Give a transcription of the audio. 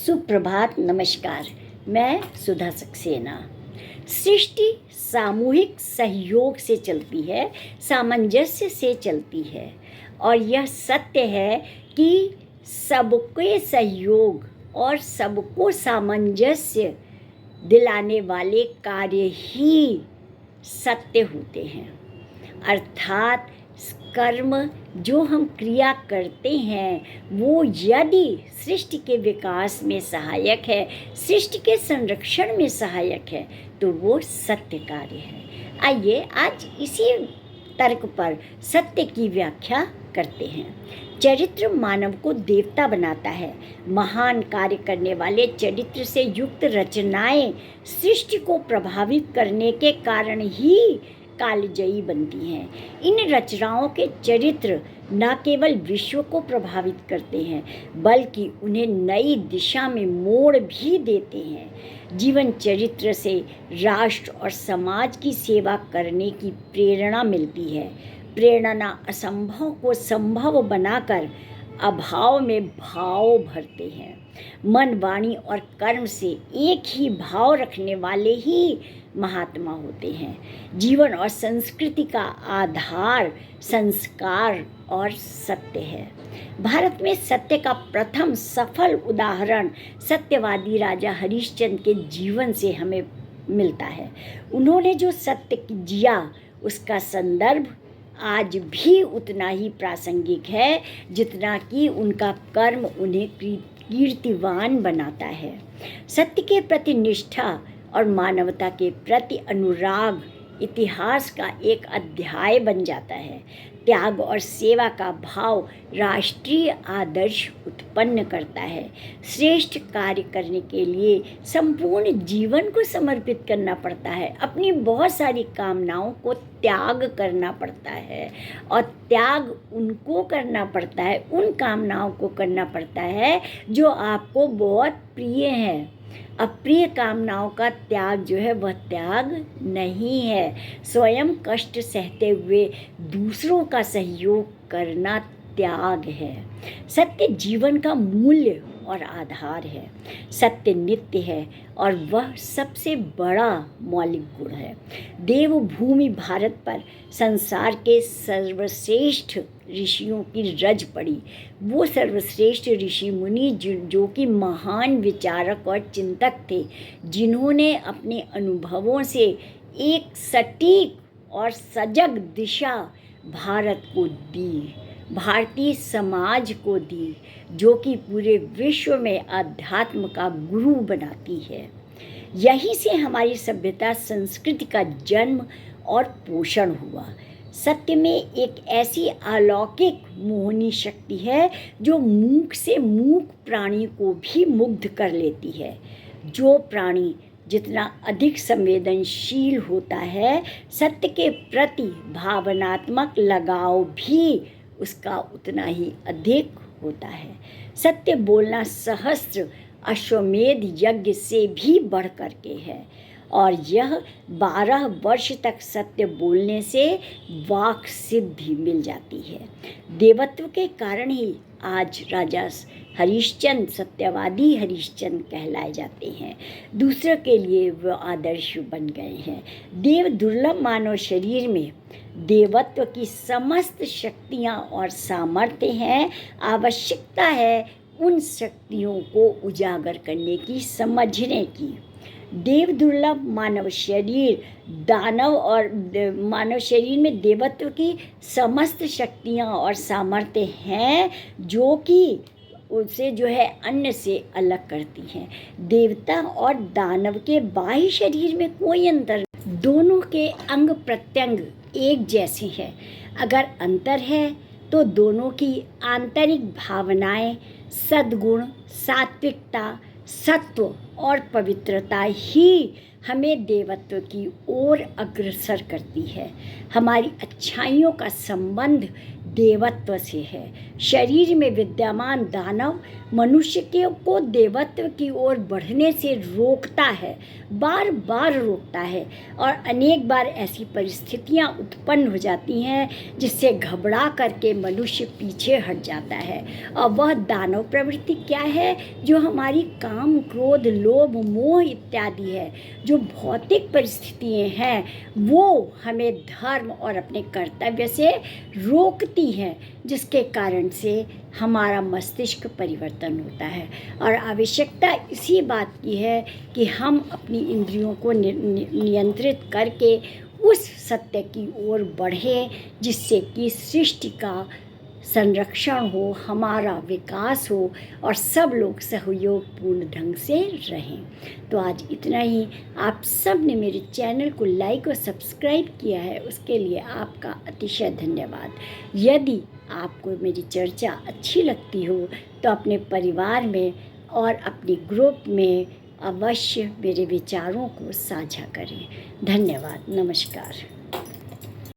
सुप्रभात, नमस्कार। मैं सुधा सक्सेना। सृष्टि सामूहिक सहयोग से चलती है, सामंजस्य से चलती है और यह सत्य है कि सबके सहयोग और सबको सामंजस्य दिलाने वाले कार्य ही सत्य होते हैं। अर्थात कर्म जो हम क्रिया करते हैं वो यदि सृष्टि के विकास में सहायक है, सृष्टि के संरक्षण में सहायक है, तो वो सत्य कार्य है। आइए आज इसी तर्क पर सत्य की व्याख्या करते हैं। चरित्र मानव को देवता बनाता है। महान कार्य करने वाले चरित्र से युक्त रचनाएं सृष्टि को प्रभावित करने के कारण ही कालजयी बनती हैं। इन रचनाओं के चरित्र न केवल विश्व को प्रभावित करते हैं बल्कि उन्हें नई दिशा में मोड़ भी देते हैं। जीवन चरित्र से राष्ट्र और समाज की सेवा करने की प्रेरणा मिलती है। प्रेरणा असंभव को संभव बनाकर अभाव में भाव भरते हैं। मन, वाणी और कर्म से एक ही भाव रखने वाले ही महात्मा होते हैं। जीवन और संस्कृति का आधार संस्कार और सत्य है। भारत में सत्य का प्रथम सफल उदाहरण सत्यवादी राजा हरिश्चंद्र के जीवन से हमें मिलता है। उन्होंने जो सत्य जिया उसका संदर्भ आज भी उतना ही प्रासंगिक है जितना कि उनका कर्म उन्हें कीर्तिवान बनाता है। सत्य के प्रति निष्ठा और मानवता के प्रति अनुराग इतिहास का एक अध्याय बन जाता है। त्याग और सेवा का भाव राष्ट्रीय आदर्श उत्पन्न करता है। श्रेष्ठ कार्य करने के लिए संपूर्ण जीवन को समर्पित करना पड़ता है। अपनी बहुत सारी कामनाओं को त्याग करना पड़ता है और त्याग उनको करना पड़ता है, उन कामनाओं को करना पड़ता है जो आपको बहुत प्रिय हैं। अप्रिय कामनाओं का त्याग जो है वह त्याग नहीं है। स्वयं कष्ट सहते हुए दूसरों का सहयोग करना त्याग है। सत्य जीवन का मूल्य और आधार है। सत्य नित्य है और वह सबसे बड़ा मौलिक गुण है। देवभूमि भारत पर संसार के सर्वश्रेष्ठ ऋषियों की रज पड़ी। वो सर्वश्रेष्ठ ऋषि मुनि जो कि महान विचारक और चिंतक थे, जिन्होंने अपने अनुभवों से एक सटीक और सजग दिशा भारत को दी, भारतीय समाज को दी, जो कि पूरे विश्व में अध्यात्म का गुरु बनाती है। यहीं से हमारी सभ्यता संस्कृति का जन्म और पोषण हुआ। सत्य में एक ऐसी अलौकिक मोहनी शक्ति है जो मूक से मूक प्राणी को भी मुग्ध कर लेती है। जो प्राणी जितना अधिक संवेदनशील होता है, सत्य के प्रति भावनात्मक लगाव भी उसका उतना ही अधिक होता है। सत्य बोलना सहस्त्र अश्वमेध यज्ञ से भी बढ़ कर के है और यह 12 वर्ष तक सत्य बोलने से वाक सिद्धि मिल जाती है। देवत्व के कारण ही आज राजा हरिश्चंद्र सत्यवादी हरिश्चंद्र कहलाए जाते हैं। दूसरों के लिए वह आदर्श बन गए हैं। देव दुर्लभ मानव शरीर में देवत्व की समस्त शक्तियाँ और सामर्थ्य हैं। आवश्यकता है उन शक्तियों को उजागर करने की, समझने की। देव दुर्लभ मानव शरीर मानव शरीर में देवत्व की समस्त शक्तियाँ और सामर्थ्य हैं जो कि उसे जो है अन्य से अलग करती हैं। देवता और दानव के बाह्य शरीर में कोई अंतर नहीं, दोनों के अंग प्रत्यंग एक जैसे हैं। अगर अंतर है तो दोनों की आंतरिक भावनाएं, सद्गुण, सात्विकता, सत्व और पवित्रता ही हमें देवत्व की ओर अग्रसर करती है। हमारी अच्छाइयों का संबंध देवत्व से है। शरीर में विद्यमान दानव मनुष्य को देवत्व की ओर बढ़ने से रोकता है, बार बार रोकता है, और अनेक बार ऐसी परिस्थितियां उत्पन्न हो जाती हैं जिससे घबरा करके मनुष्य पीछे हट जाता है। और वह दानव प्रवृत्ति क्या है? जो हमारी काम, क्रोध, लोभ, मोह इत्यादि है, जो भौतिक परिस्थितियाँ हैं, वो हमें धर्म और अपने कर्तव्य से रोकती हैं, जिसके कारण से हमारा मस्तिष्क परिवर्तन होता है। और आवश्यकता इसी बात की है कि हम अपनी इंद्रियों को नियंत्रित करके उस सत्य की ओर बढ़ें जिससे कि सृष्टि का संरक्षण हो, हमारा विकास हो और सब लोग सहयोगपूर्ण ढंग से रहें। तो आज इतना ही। आप सब ने मेरे चैनल को लाइक और सब्सक्राइब किया है, उसके लिए आपका अतिशय धन्यवाद। यदि आपको मेरी चर्चा अच्छी लगती हो तो अपने परिवार में और अपने ग्रुप में अवश्य मेरे विचारों को साझा करें। धन्यवाद। नमस्कार।